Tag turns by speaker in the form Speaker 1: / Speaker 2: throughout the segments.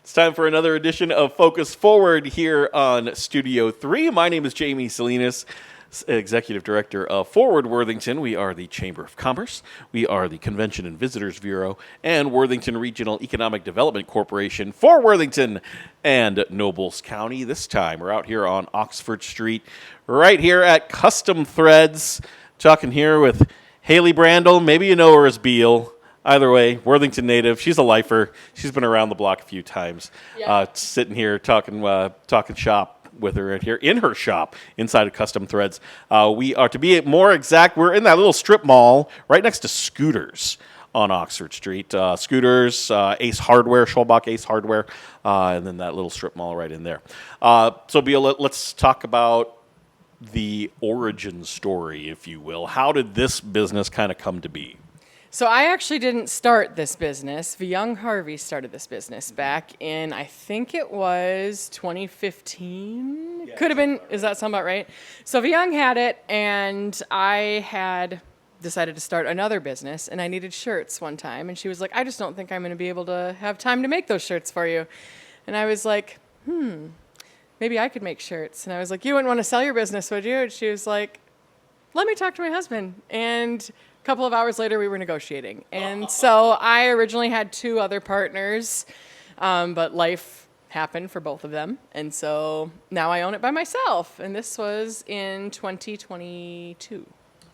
Speaker 1: It's time for another edition of Focus Forward here on Studio 3. My name is Jamie Salinas, Executive Director of Forward Worthington. We are the Chamber of Commerce. We are the Convention and Visitors Bureau and Worthington Regional Economic Development Corporation for Worthington and Nobles County. This time we're out here on Oxford Street, right here at Kustom Threadz, talking here with Haley Brandel. Maybe you know her as Beal. Either way, Worthington native. She's a lifer. She's been around the block a few times. Yeah. Sitting here talking shop with her here in her shop inside of Kustom Threadz. We are, to be more exact, we're in that little strip mall right next to Scooters on Oxford Street. Scooters, Ace Hardware, Schwalbach Ace Hardware, and then that little strip mall right in there. So, Beal, let's talk about the origin story, if you will. How did this business kind of come to be?
Speaker 2: So I actually didn't start this business. Young Harvey started this business back in, I think it was 2015. Yeah, could have been. Does that sound about right? So Young had it, and I had decided to start another business, and I needed shirts one time. And she was like, I just don't think I'm going to be able to have time to make those shirts for you. And I was like, maybe I could make shirts. And I was like, you wouldn't want to sell your business, would you? And she was like, let me talk to my husband. And a couple of hours later, we were negotiating. And so I originally had two other partners, but life happened for both of them. And so now I own it by myself. And this was in 2022.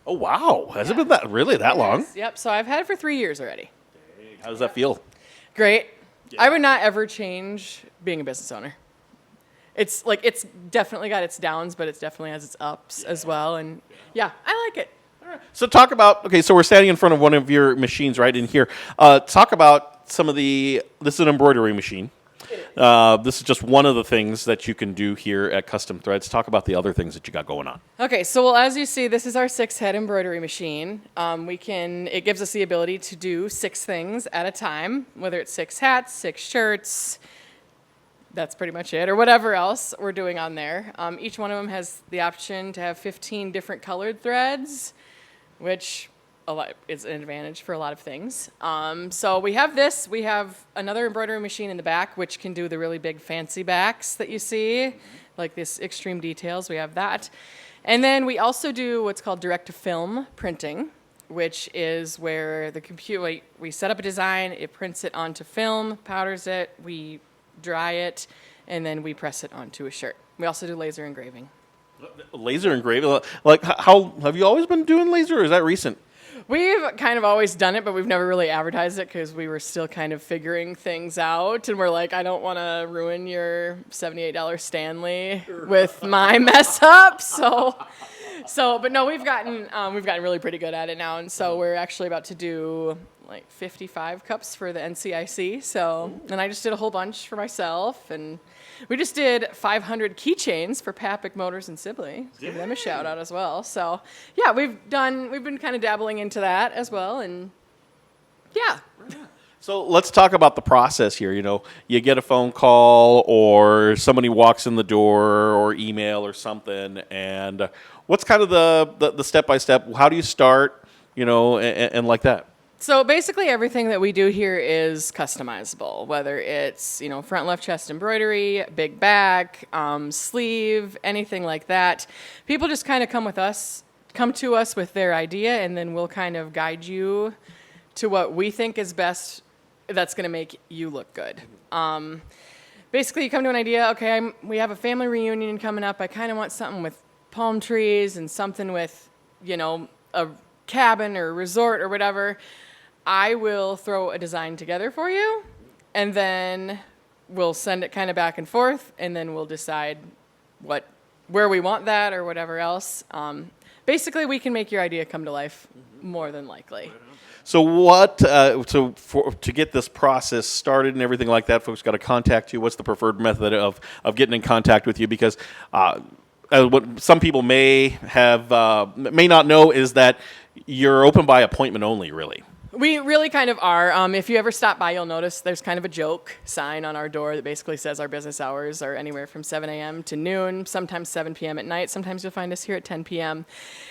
Speaker 1: Oh, wow. Has it been that long?
Speaker 2: Yep. So I've had it for 3 years already.
Speaker 1: How does that feel?
Speaker 2: Great. Yeah. I would not ever change being a business owner. It's definitely got its downs, but it definitely has its ups as well. And yeah, I like it.
Speaker 1: So talk about, so we're standing in front of one of your machines right in here. Talk about this is an embroidery machine. This is just one of the things that you can do here at Kustom Threadz. Talk about the other things that you got going on.
Speaker 2: Okay, so as you see, this is our 6-head embroidery machine. It gives us the ability to do 6 things at a time, whether it's 6 hats, 6 shirts, that's pretty much it, or whatever else we're doing on there. Each one of them has the option to have 15 different colored threads, which is an advantage for a lot of things. So we have this. We have another embroidery machine in the back, which can do the really big fancy backs that you see, like this extreme details. We have that. And then we also do what's called direct-to-film printing, which is where the computer, we set up a design, it prints it onto film, powders it, we dry it, and then we press it onto a shirt. We also do laser engraving.
Speaker 1: Laser engraving? Like, how have you always been doing laser, or is that recent?
Speaker 2: We've kind of always done it, but we've never really advertised it because we were still kind of figuring things out. And we're like, I don't want to ruin your $78 Stanley with my mess up. But no, we've gotten really pretty good at it now. And so we're actually about to do like 55 cups for the NCIC. So, and I just did a whole bunch for myself, and we just did 500 keychains for Papik Motors and Sibley. Give them a shout out as well. So, yeah, we've been kind of dabbling into that as well, and yeah.
Speaker 1: So let's talk about the process here. You get a phone call, or somebody walks in the door, or email or something, and what's kind of the step-by-step? How do you start, and like that?
Speaker 2: So basically everything that we do here is customizable, whether it's, front left chest embroidery, big back, sleeve, anything like that. People just kind of come to us with their idea, and then we'll kind of guide you to what we think is best that's going to make you look good. Basically, you come to an idea, okay, we have a family reunion coming up. I kind of want something with palm trees and something with, a cabin or a resort or whatever. I will throw a design together for you, and then we'll send it kind of back and forth, and then we'll decide where we want that or whatever else. Basically, we can make your idea come to life more than likely.
Speaker 1: So to get this process started and everything like that, folks got to contact you. What's the preferred method of getting in contact with you? Because what some people may not know is that you're open by appointment only, really.
Speaker 2: We really kind of are. If you ever stop by, you'll notice there's kind of a joke sign on our door that basically says our business hours are anywhere from 7 a.m. to noon, sometimes 7 p.m. at night. Sometimes you'll find us here at 10 p.m.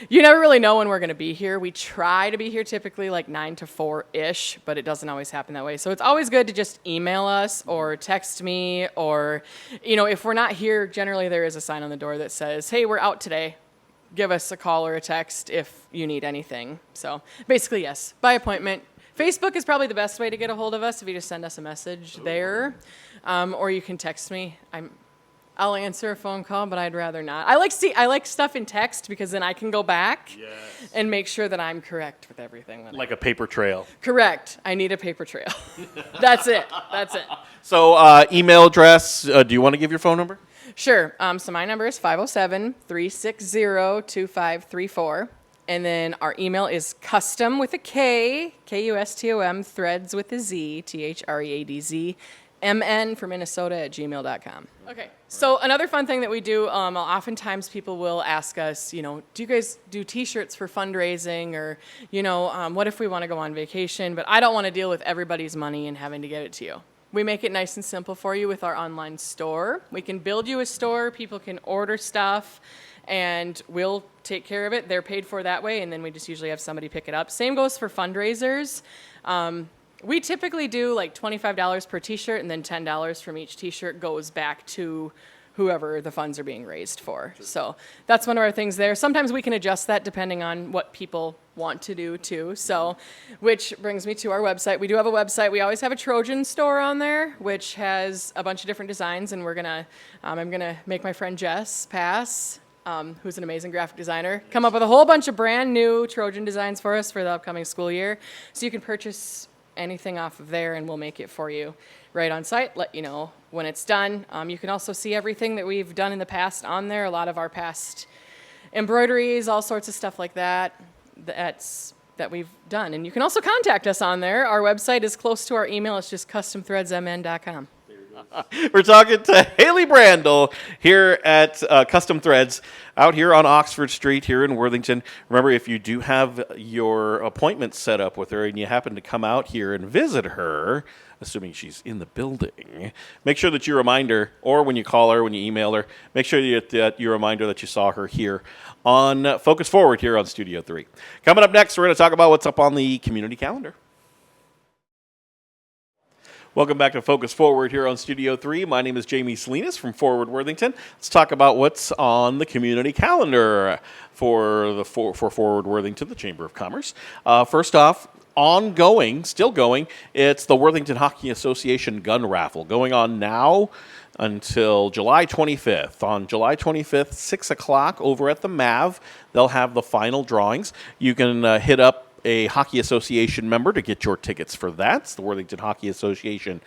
Speaker 2: You never really know when we're going to be here. We try to be here typically like 9 to 4-ish, but it doesn't always happen that way. So it's always good to just email us or text me or, if we're not here, generally there is a sign on the door that says, hey, we're out today. Give us a call or a text if you need anything. So basically, yes, by appointment. Facebook is probably the best way to get a hold of us if you just send us a message there, or you can text me. I'll answer a phone call, but I'd rather not. I like stuff in text because then I can go back and make sure that I'm correct with everything.
Speaker 1: Like a paper trail.
Speaker 2: Correct. I need a paper trail. That's it.
Speaker 1: So email address, do you want to give your phone number?
Speaker 2: Sure. So my number is 507-360-2534. And then our email is Kustom with a K, Kustom, Threadz with a Z, Threadz, MN for Minnesota @gmail.com. Okay. So another fun thing that we do, oftentimes people will ask us, do you guys do T-shirts for fundraising or, what if we want to go on vacation? But I don't want to deal with everybody's money and having to get it to you. We make it nice and simple for you with our online store. We can build you a store. People can order stuff, and we'll take care of it. They're paid for that way, and then we just usually have somebody pick it up. Same goes for fundraisers. We typically do like $25 per T-shirt, and then $10 from each T-shirt goes back to whoever the funds are being raised for. So that's one of our things there. Sometimes we can adjust that depending on what people want to do too. So, which brings me to our website. We do have a website. We always have a Trojan store on there, which has a bunch of different designs, and I'm gonna make my friend Jess Pass, who's an amazing graphic designer, come up with a whole bunch of brand new Trojan designs for us for the upcoming school year. So you can purchase anything off of there, and we'll make it for you right on site, let you know when it's done. You can also see everything that we've done in the past on there, a lot of our past embroideries, all sorts of stuff like that that we've done. And you can also contact us on there. Our website is close to our email. It's just customthreadsmn.com.
Speaker 1: We're talking to Haley Brandel here at Kustom Threadz out here on Oxford Street here in Worthington. Remember, if you do have your appointment set up with her and you happen to come out here and visit her, assuming she's in the building, make sure that you remind her, or when you call her, when you email her, make sure that you remind her that you saw her here on Focus Forward here on Studio 3. Coming up next, we're going to talk about what's up on the community calendar. Welcome back to Focus Forward here on Studio 3. My name is Jamie Salinas from Forward Worthington. Let's talk about what's on the community calendar for Forward Worthington, the Chamber of Commerce. First off, still going, it's the Worthington Hockey Association gun raffle going on now until July 25th. On July 25th, 6 o'clock over at the MAV, they'll have the final drawings. You can hit up a Hockey Association member to get your tickets for that. It's the Worthington Hockey Association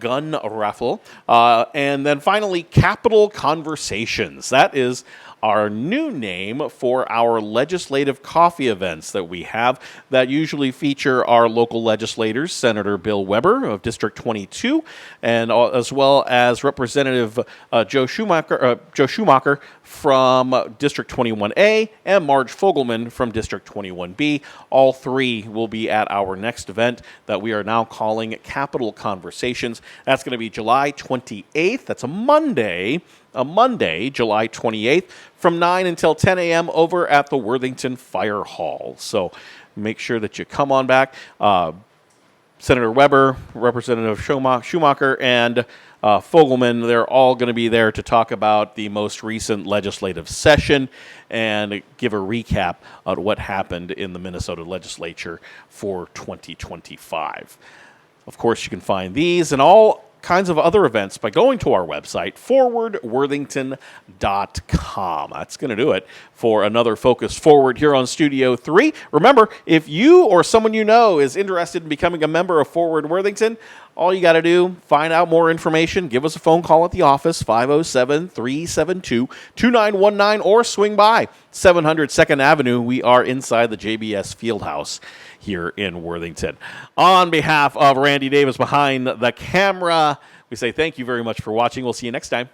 Speaker 1: gun raffle. And then finally, Capital Conversations. That is our new name for our legislative coffee events that we have that usually feature our local legislators, Senator Bill Weber of District 22, and as well as Representative Joe Schumacher from District 21A and Marge Fogelman from District 21B. All three will be at our next event that we are now calling Capital Conversations. That's going to be July 28th. That's a Monday, July 28th, from 9 until 10 a.m. over at the Worthington Fire Hall. So make sure that you come on back. Senator Weber, Representative Schumacher, and Fogelman, they're all going to be there to talk about the most recent legislative session and give a recap of what happened in the Minnesota legislature for 2025. Of course, you can find these and all kinds of other events by going to our website, forwardworthington.com. That's going to do it for another Focus Forward here on Studio 3. Remember, if you or someone you know is interested in becoming a member of Forward Worthington, all you got to do, find out more information, give us a phone call at the office, 507-372-2919, or swing by 700 2nd Avenue. We are inside the JBS Fieldhouse here in Worthington. On behalf of Randy Davis behind the camera, we say thank you very much for watching. We'll see you next time.